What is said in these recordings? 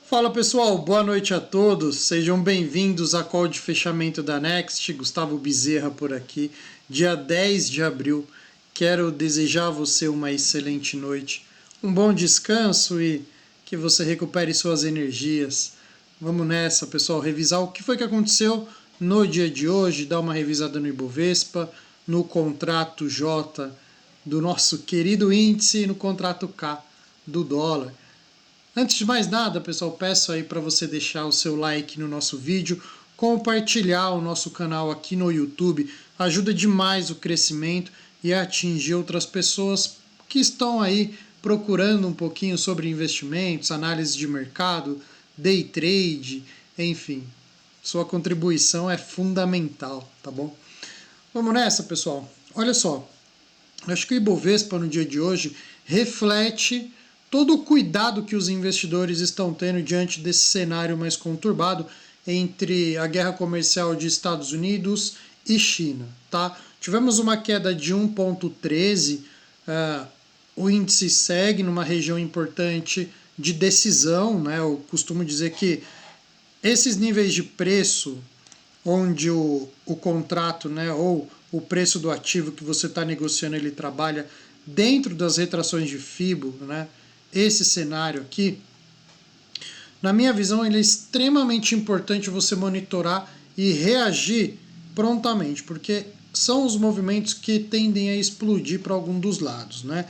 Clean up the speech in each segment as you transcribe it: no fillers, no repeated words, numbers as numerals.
Fala pessoal, boa noite a todos, sejam bem-vindos à call de fechamento da Next, Gustavo Bezerra por aqui, dia 10 de abril. Quero desejar a você uma excelente noite, um bom descanso e que você recupere suas energias. Vamos nessa, pessoal, revisar o que foi que aconteceu no dia de hoje, dar uma revisada no Ibovespa, no contrato J do nosso querido índice e no contrato K do dólar. Antes de mais nada, pessoal, peço aí para você deixar o seu like no nosso vídeo, compartilhar o nosso canal aqui no YouTube, ajuda demais o crescimento e a atingir outras pessoas que estão aí procurando um pouquinho sobre investimentos, análise de mercado, day trade, enfim. Sua contribuição é fundamental, tá bom? Vamos nessa, pessoal. Olha só, acho que o Ibovespa no dia de hoje reflete todo o cuidado que os investidores estão tendo diante desse cenário mais conturbado entre a guerra comercial de Estados Unidos e China. Tá? Tivemos uma queda de 1,13, o índice segue numa região importante de decisão, né? Eu costumo dizer que esses níveis de preço, onde o contrato, né, ou o preço do ativo que você está negociando, ele trabalha dentro das retrações de FIBO, né, esse cenário aqui, na minha visão, ele é extremamente importante você monitorar e reagir prontamente, porque são os movimentos que tendem a explodir para algum dos lados, né?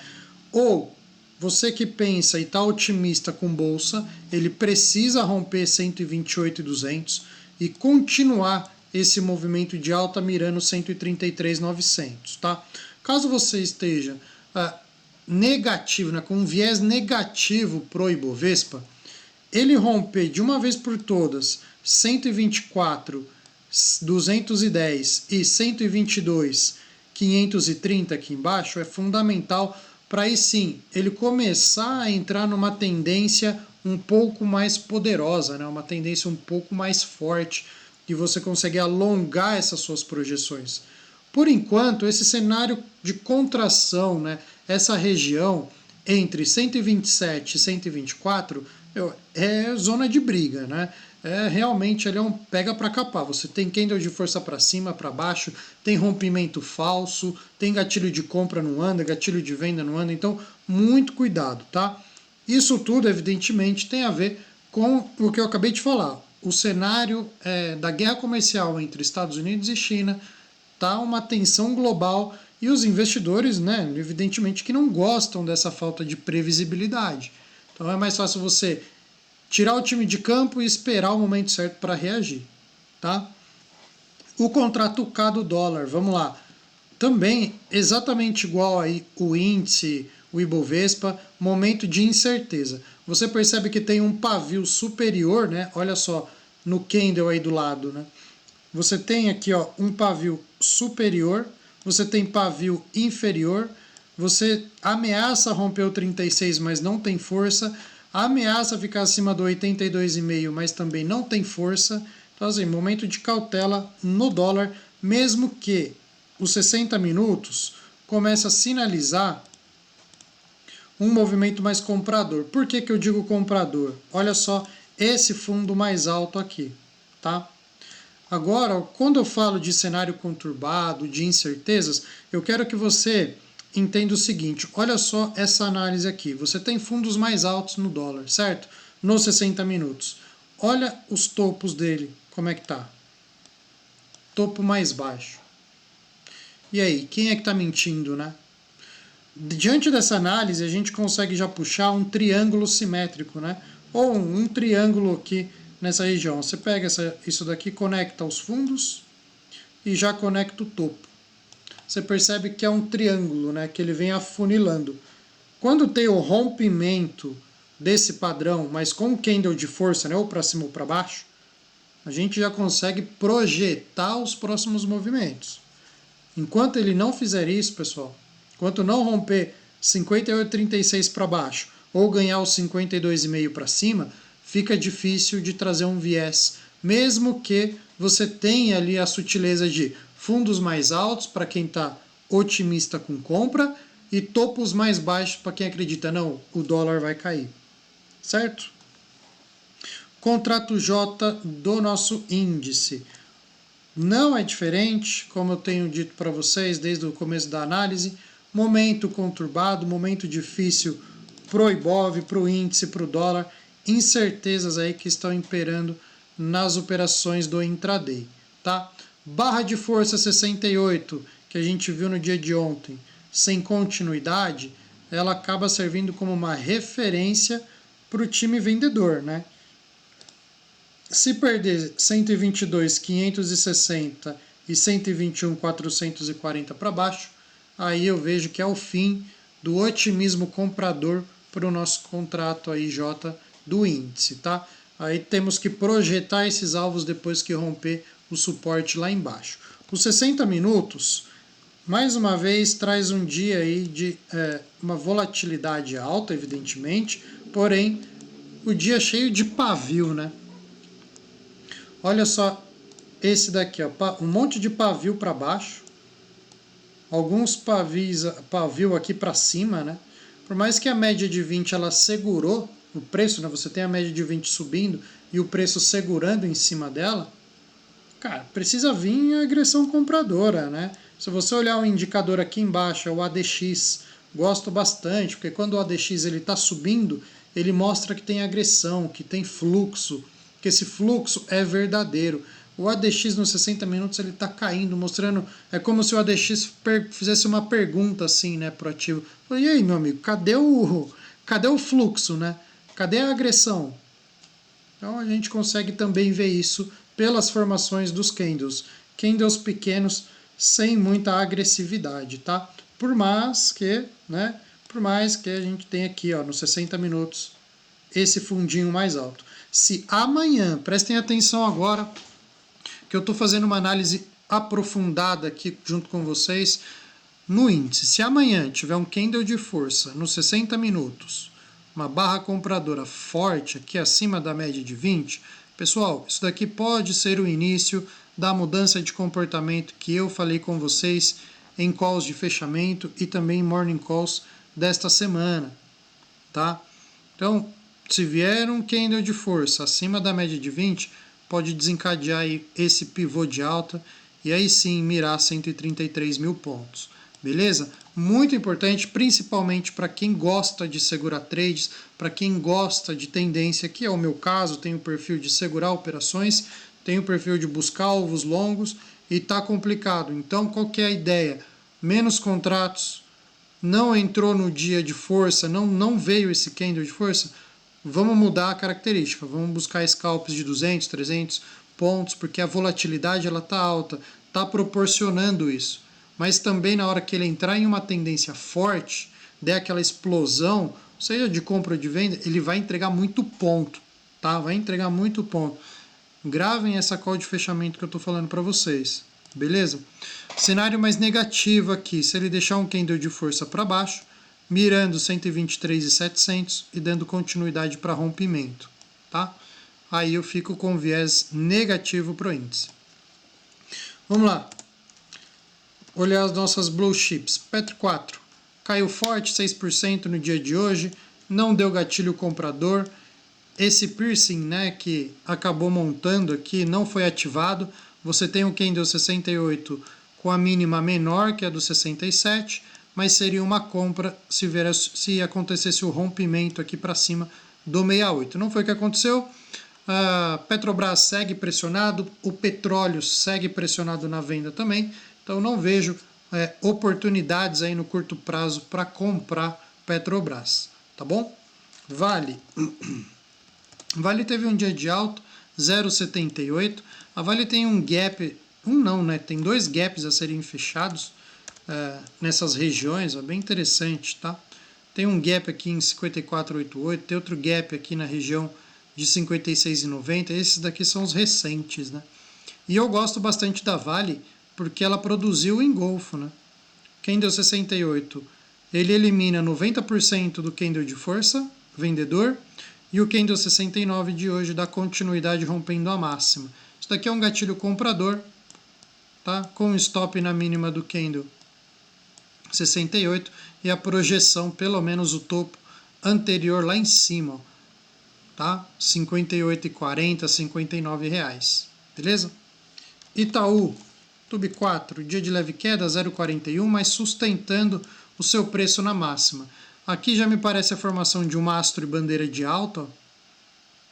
Ou você que pensa e está otimista com bolsa, ele precisa romper 128.200 e continuar esse movimento de alta mirando 133.900, tá? Caso você esteja negativo, né, com um viés negativo pro Ibovespa, ele romper de uma vez por todas 124.210 e 122.530 aqui embaixo é fundamental para aí sim ele começar a entrar numa tendência um pouco mais poderosa, né, uma tendência um pouco mais forte, que você consegue alongar essas suas projeções. Por enquanto, esse cenário de contração, né, essa região entre 127 e 124 é zona de briga, né? Realmente ele é um pega para capar. Você tem candle de força para cima, para baixo, tem rompimento falso, tem gatilho de compra não anda, gatilho de venda não anda, então muito cuidado, tá? Isso tudo, evidentemente, tem a ver com o que eu acabei de falar. O cenário da guerra comercial entre Estados Unidos e China tá uma tensão global e os investidores, né, evidentemente que não gostam dessa falta de previsibilidade. Então é mais fácil você tirar o time de campo e esperar o momento certo para reagir, tá? O contrato K do dólar, vamos lá. Também exatamente igual aí o índice, o Ibovespa, momento de incerteza. Você percebe que tem um pavio superior, né? Olha só, no candle aí do lado, né? Você tem aqui, ó, um pavio superior, você tem pavio inferior, você ameaça romper o 36, mas não tem força, ameaça ficar acima do 82,5, mas também não tem força. Então, assim, momento de cautela no dólar, mesmo que os 60 minutos comece a sinalizar um movimento mais comprador. Por que que eu digo comprador? Olha só esse fundo mais alto aqui, tá? Agora, quando eu falo de cenário conturbado, de incertezas, eu quero que você entenda o seguinte, olha só essa análise aqui, você tem fundos mais altos no dólar, certo? Nos 60 minutos. Olha os topos dele, como é que tá? Topo mais baixo. E aí, quem é que está mentindo, né? Diante dessa análise, a gente consegue já puxar um triângulo simétrico, né? Ou um triângulo aqui nessa região. Você pega isso daqui, conecta os fundos e já conecta o topo. Você percebe que é um triângulo, né? Que ele vem afunilando. Quando tem o rompimento desse padrão, mas com o candle de força, né? Ou para cima ou para baixo, a gente já consegue projetar os próximos movimentos. Enquanto ele não fizer isso, pessoal, enquanto não romper 58,36 para baixo ou ganhar os 52,5 para cima, fica difícil de trazer um viés, mesmo que você tenha ali a sutileza de fundos mais altos para quem está otimista com compra e topos mais baixos para quem acredita, não, o dólar vai cair. Certo? Contrato J do nosso índice. Não é diferente, como eu tenho dito para vocês desde o começo da análise, momento conturbado, momento difícil pro Ibov, pro índice, pro dólar, incertezas aí que estão imperando nas operações do intraday, tá? Barra de força 68, que a gente viu no dia de ontem, sem continuidade, ela acaba servindo como uma referência para o time vendedor, né? Se perder 122.560 e 121.440 para baixo, aí eu vejo que é o fim do otimismo comprador para o nosso contrato aí J do índice, tá? Aí temos que projetar esses alvos depois que romper o suporte lá embaixo. Os 60 minutos, mais uma vez, traz um dia aí de uma volatilidade alta, evidentemente, porém, o dia cheio de pavio, né? Olha só esse daqui, ó, um monte de pavio para baixo, alguns pavio aqui para cima, né? Por mais que a média de 20 ela segurou o preço, né? Você tem a média de 20 subindo e o preço segurando em cima dela, cara, precisa vir a agressão compradora, né? Se você olhar o indicador aqui embaixo, é o ADX, gosto bastante, porque quando o ADX ele está subindo, ele mostra que tem agressão, que tem fluxo, que esse fluxo é verdadeiro. O ADX nos 60 minutos ele está caindo, mostrando, é como se o ADX fizesse uma pergunta assim, né, pro ativo. E aí, meu amigo, cadê o fluxo, né? Cadê a agressão? Então a gente consegue também ver isso pelas formações dos candles. Candles pequenos sem muita agressividade, tá? Por mais que a gente tenha aqui, ó, nos 60 minutos, esse fundinho mais alto. Se amanhã, prestem atenção agora, que eu estou fazendo uma análise aprofundada aqui junto com vocês no índice. Se amanhã tiver um candle de força nos 60 minutos, uma barra compradora forte aqui acima da média de 20, pessoal, isso daqui pode ser o início da mudança de comportamento que eu falei com vocês em calls de fechamento e também em morning calls desta semana, tá? Então, se vier um candle de força acima da média de 20, pode desencadear aí esse pivô de alta e aí sim mirar 133 mil pontos. Beleza? Muito importante, principalmente para quem gosta de segurar trades, para quem gosta de tendência, que é o meu caso, tenho o perfil de segurar operações, tenho o perfil de buscar alvos longos e tá complicado. Então, qual que é a ideia? Menos contratos, não entrou no dia de força, não veio esse candle de força, vamos mudar a característica, vamos buscar scalps de 200, 300 pontos, porque a volatilidade ela está alta, está proporcionando isso. Mas também na hora que ele entrar em uma tendência forte, der aquela explosão, seja de compra ou de venda, ele vai entregar muito ponto, tá? Vai entregar muito ponto. Gravem essa call de fechamento que eu estou falando para vocês, beleza? Cenário mais negativo aqui, se ele deixar um candle de força para baixo, mirando 123.700 e dando continuidade para rompimento, tá? Aí eu fico com viés negativo para o índice. Vamos lá. Olhar as nossas blue chips. Petro 4 caiu forte, 6% no dia de hoje, não deu gatilho comprador. Esse piercing, né, que acabou montando aqui, não foi ativado. Você tem o candle 68 com a mínima menor, que é do 67, mas seria uma compra se acontecesse o rompimento aqui para cima do 68. Não foi o que aconteceu. A Petrobras segue pressionado, o petróleo segue pressionado na venda também, então não vejo oportunidades aí no curto prazo para comprar Petrobras, tá bom? Vale. Vale teve um dia de alta, 0,78. A Vale tem um gap, tem dois gaps a serem fechados nessas regiões, é bem interessante, tá? Tem um gap aqui em 54,88, tem outro gap aqui na região de 56,90. Esses daqui são os recentes, né? E eu gosto bastante da Vale porque ela produziu o engolfo, né? Candle 68, ele elimina 90% do candle de força, vendedor, e o candle 69 de hoje dá continuidade rompendo a máxima. Isso daqui é um gatilho comprador, tá? Com stop na mínima do candle 68 e a projeção, pelo menos o topo anterior lá em cima, ó. tá? R$ 58,40, R$ 59, beleza? Itaú, TUB 4, dia de leve queda, 0,41, mas sustentando o seu preço na máxima. Aqui já me parece a formação de um mastro e bandeira de alta, ó.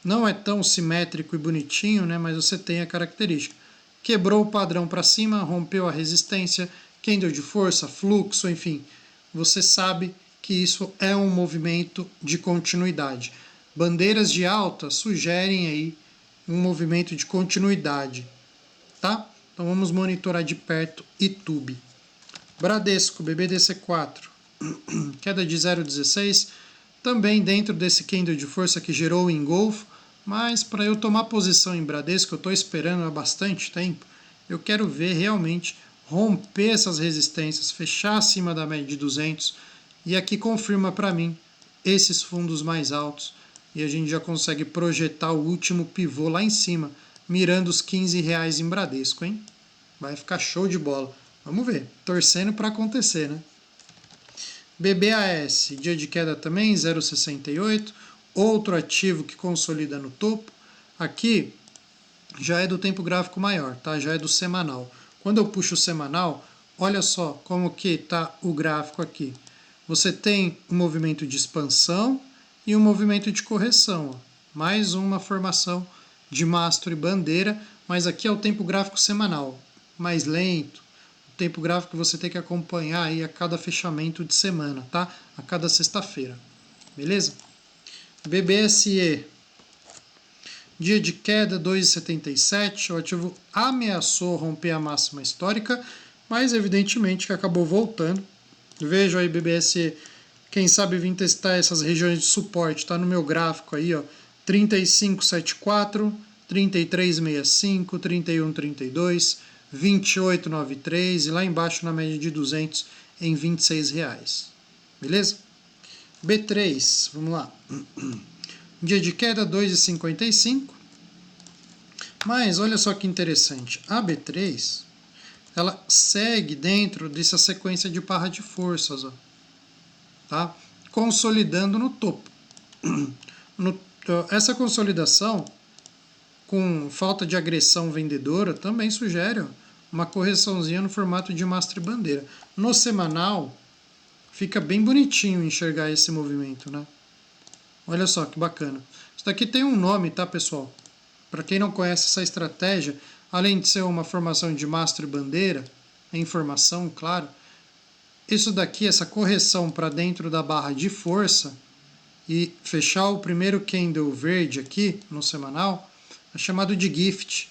Não é tão simétrico e bonitinho, né, mas você tem a característica. Quebrou o padrão para cima, rompeu a resistência, candle de força, fluxo, enfim. Você sabe que isso é um movimento de continuidade. Bandeiras de alta sugerem aí um movimento de continuidade, tá? Então vamos monitorar de perto Itaú. Bradesco, BBDC4, queda de 0,16, também dentro desse candle de força que gerou o engolfo, mas para eu tomar posição em Bradesco, eu estou esperando há bastante tempo, eu quero ver realmente romper essas resistências, fechar acima da média de 200, e aqui confirma para mim esses fundos mais altos, e a gente já consegue projetar o último pivô lá em cima, mirando os R$ 15 em Bradesco, hein? Vai ficar show de bola. Vamos ver, torcendo para acontecer, né? BBAS, dia de queda também, 0,68. Outro ativo que consolida no topo. Aqui já é do tempo gráfico maior, tá? Já é do semanal. Quando eu puxo o semanal, olha só como que está o gráfico aqui. Você tem um movimento de expansão e um movimento de correção. Ó. Mais uma formação de mastro e bandeira, mas aqui é o tempo gráfico semanal, mais lento. O tempo gráfico que você tem que acompanhar aí a cada fechamento de semana, tá? A cada sexta-feira, beleza? BBSE, dia de queda 2,77, o ativo ameaçou romper a máxima histórica, mas evidentemente que acabou voltando. Vejo aí BBSE, quem sabe vir testar essas regiões de suporte, tá no meu gráfico aí, ó, 35,74, 33,65, 31,32, 28,93 e lá embaixo na média de 200 em R$ 26. Beleza? B3, vamos lá. Dia de queda 2,55. Mas olha só que interessante. A B3, ela segue dentro dessa sequência de barra de forças, ó. Tá? Consolidando no topo. Essa consolidação com falta de agressão vendedora também sugere ó, uma correçãozinha no formato de mastro e bandeira. No semanal, fica bem bonitinho enxergar esse movimento, né? Olha só que bacana. Isso daqui tem um nome, tá, pessoal? Para quem não conhece essa estratégia, além de ser uma formação de mastro e bandeira, é informação, claro, isso daqui, essa correção para dentro da barra de força e fechar o primeiro candle verde aqui no semanal, é chamado de gift,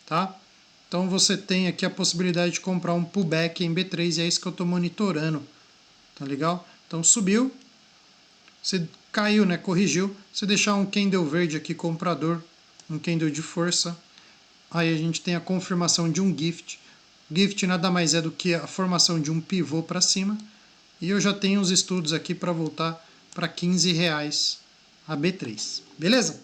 tá? Então você tem aqui a possibilidade de comprar um pullback em B3 e é isso que eu estou monitorando, tá legal? Então subiu, você caiu, né? Corrigiu, você deixar um candle verde aqui comprador, um candle de força, aí a gente tem a confirmação de um gift. Gift nada mais é do que a formação de um pivô para cima, e eu já tenho os estudos aqui para voltar para R$ 15 a B3, beleza?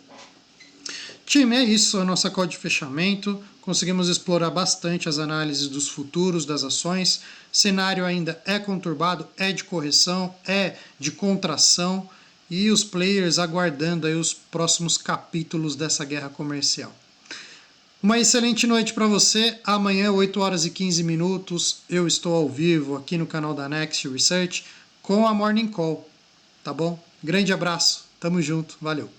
Time, é isso, a nossa call de fechamento. Conseguimos explorar bastante as análises dos futuros das ações. Cenário ainda é conturbado, é de correção, é de contração e os players aguardando aí os próximos capítulos dessa guerra comercial. Uma excelente noite para você. Amanhã, 8 horas e 15 minutos, eu estou ao vivo aqui no canal da Next Research com a Morning Call, tá bom? Grande abraço, tamo junto, valeu!